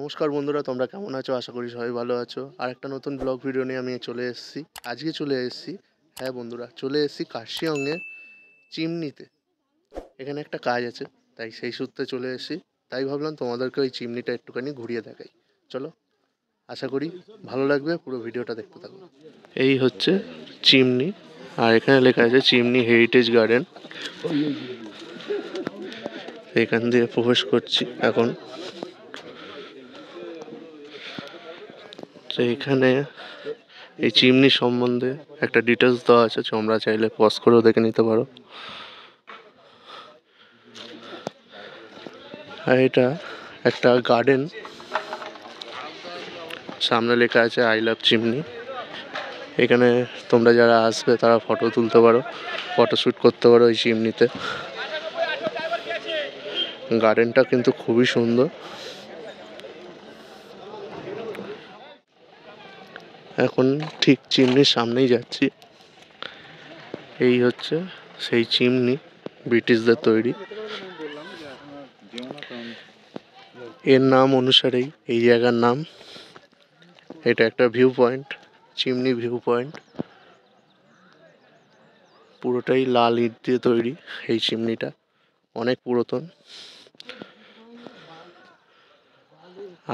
নমস্কার বন্ধুরা, তোমরা কেমন আছো? আশা করি সবাই ভালো আছো। আর একটা নতুন ব্লগ ভিডিও নিয়ে আমি চলে এসেছি। আজকে চলে এসেছি, হ্যাঁ বন্ধুরা, চলে এসেছি কার্শিয়ঙে চিমনিতে। এখানে একটা কাজ আছে, তাই সেই সূত্রে চলে এসেছি। তাই ভাবলাম তোমাদেরকে ওই চিমনিটা একটুখানি ঘুরিয়ে দেখাই। চলো, আশা করি ভালো লাগবে, পুরো ভিডিওটা দেখতে থাকো। এই হচ্ছে চিমনি, আর এখানে লেখা আছে চিমনি হেরিটেজ গার্ডেন। এখান দিয়ে প্রবেশ করছি এখন। তো এখানে এই চিমনি সম্বন্ধে একটা ডিটেলস দেওয়া আছে, তোমরা চাইলে পজ করেও দেখে নিতে পারো। আর এটা একটা গার্ডেন, সামনে লেখা আছে আই লাভ চিমনি। এখানে তোমরা যারা আসবে তারা ফটো তুলতে পারো, ফটোশ্যুট করতে পারো এই চিমনিতে। গার্ডেনটা কিন্তু খুবই সুন্দর। এখন ঠিক চিমনির সামনেই যাচ্ছি। এই হচ্ছে সেই চিমনি, ব্রিটিশদের তৈরি। এর নাম অনুসারেই এই জায়গার নাম। এটা একটা view point, chimney view point. পুরোটাই লাল ইট দিয়ে তৈরি এই চিমনিটা, অনেক পুরাতন।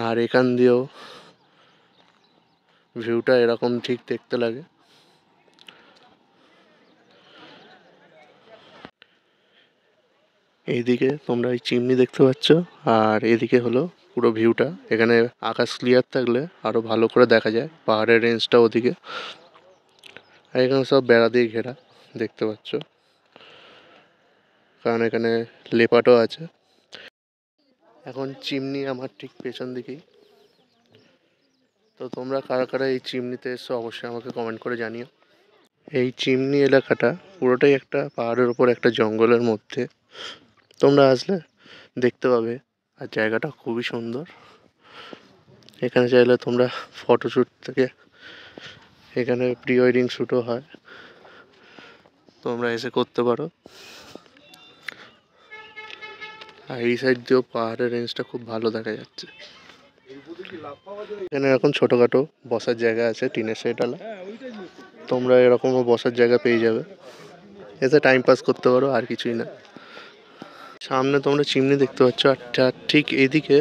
আর এখান দিয়েও ভিউটা এরকম ঠিক দেখতে লাগে। এইদিকে তোমরা এই চিমনি দেখতে পাচ্ছ, আর এদিকে হলো পুরো ভিউটা। এখানে আকাশ ক্লিয়ার থাকলে আরো ভালো করে দেখা যায় পাহাড়ের রেঞ্জটা ওদিকে। আর এখানে সব বেড়া দিয়ে ঘেরা দেখতে পাচ্ছ, কারণ এখানে লেপাটও আছে। এখন চিমনি আমার ঠিক পেছন দিকেই। তো তোমরা কারা কারা এই চিমনিতে এসছো অবশ্যই আমাকে কমেন্ট করে জানিও। এই চিমনি এলাকাটা পুরোটাই একটা পাহাড়ের উপর একটা জঙ্গলের মধ্যে। তোমরা আসলে দেখতে পাবে, আর জায়গাটা খুবই সুন্দর। এখানে চাইলে তোমরা ফটোশ্যুট থেকে, এখানে প্রি ওয়েডিং শ্যুটও হয়, তোমরা এসে করতে পারো। আর এই সাইড দিয়েও পাহাড়ের রেঞ্জটা খুব ভালো দেখা যাচ্ছে। এখানে এরকম ছোটোখাটো বসার জায়গা আছে, টিনের শেডওয়ালা। তোমরা এরকমও বসার জায়গা পেয়ে যাবে, এতে টাইম পাস করতে পারো, আর কিছুই না। সামনে তোমরা চিমনি দেখতে পাচ্ছ, আর ঠিক এদিকে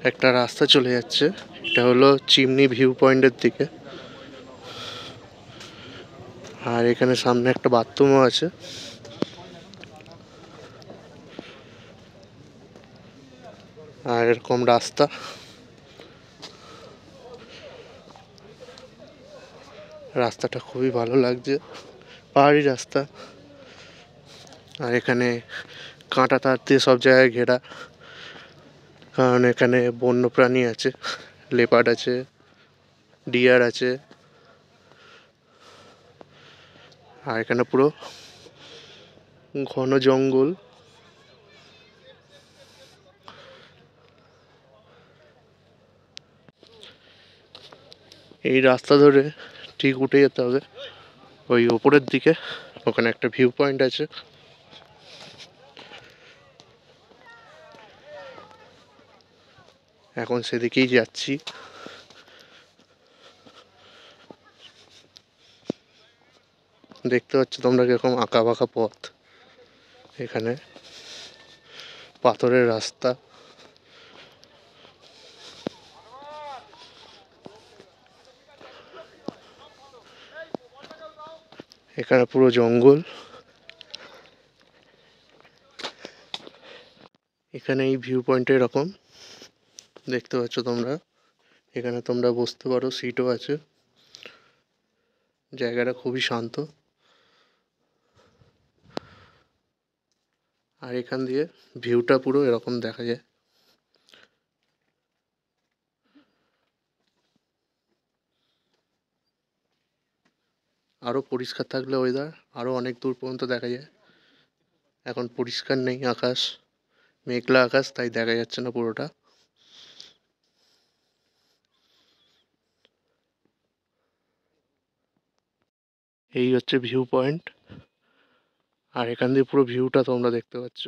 একটা রাস্তা চলে যাচ্ছে। এটা হলো চিমনি ভিউ পয়েন্টের দিকে। আর এখানে সামনে একটা বাথরুমও আছে। আর এরকম রাস্তা, রাস্তাটা খুবই ভালো লাগছে, পাহাড়ি রাস্তা। আর এখানে কাঁটা তার দিয়ে সব জায়গায় ঘেরা, কারণ এখানে বন্য প্রাণী আছে, লেপার্ড আছে, ডিয়ার আছে। আর এখানে পুরো ঘন জঙ্গল। এই রাস্তা ধরে ঠিক উঠে যেতে হবে ওই ওপরের দিকে, ওখানে একটা ভিউ পয়েন্ট আছে। এখন সেদিকেই যাচ্ছি। দেখতে পাচ্ছ তোমরা কিরকম আঁকা বাঁকা পথ, এখানে পাথরের রাস্তা। এখানে পুরো জঙ্গল। এখানে এই ভিউ পয়েন্টে এরকম দেখতে পাচ্ছ তোমরা, এখানে তোমরা বসতে পারো, সিটও আছে। জায়গাটা খুবই শান্ত। আর এখান দিয়ে ভিউটা পুরো এরকম দেখা যায়। আরো পরিষ্কার থাকলে ওয়েদার আরো অনেক দূর পর্যন্ত দেখা যায়। এখন পরিষ্কার নেই আকাশ, মেঘলা আকাশ, তাই দেখা যাচ্ছে না পুরোটা। এই হচ্ছে ভিউ পয়েন্ট, আর এখান দিয়ে পুরো ভিউটা তোমরা দেখতে পাচ্ছ।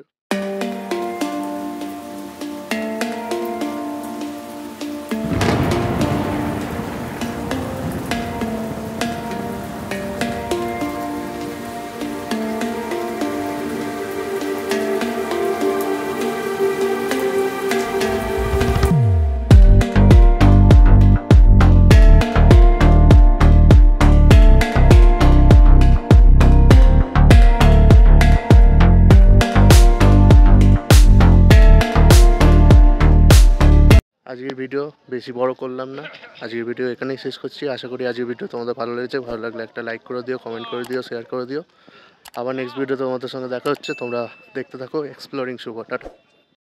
আজকের ভিডিও বেশি বড় করলাম না, আজকের ভিডিও এখানেই শেষ করছি। আশা করি আজকের ভিডিও তোমাদের ভালো লেগেছে। ভালো লাগলে একটা লাইক করে দিও, কমেন্ট করে দিও, শেয়ার করে দিও। আবার নেক্সট ভিডিও তোমাদের সঙ্গে দেখা হচ্ছে। তোমরা দেখতে থাকো এক্সপ্লোরিং শুভ। টাটা।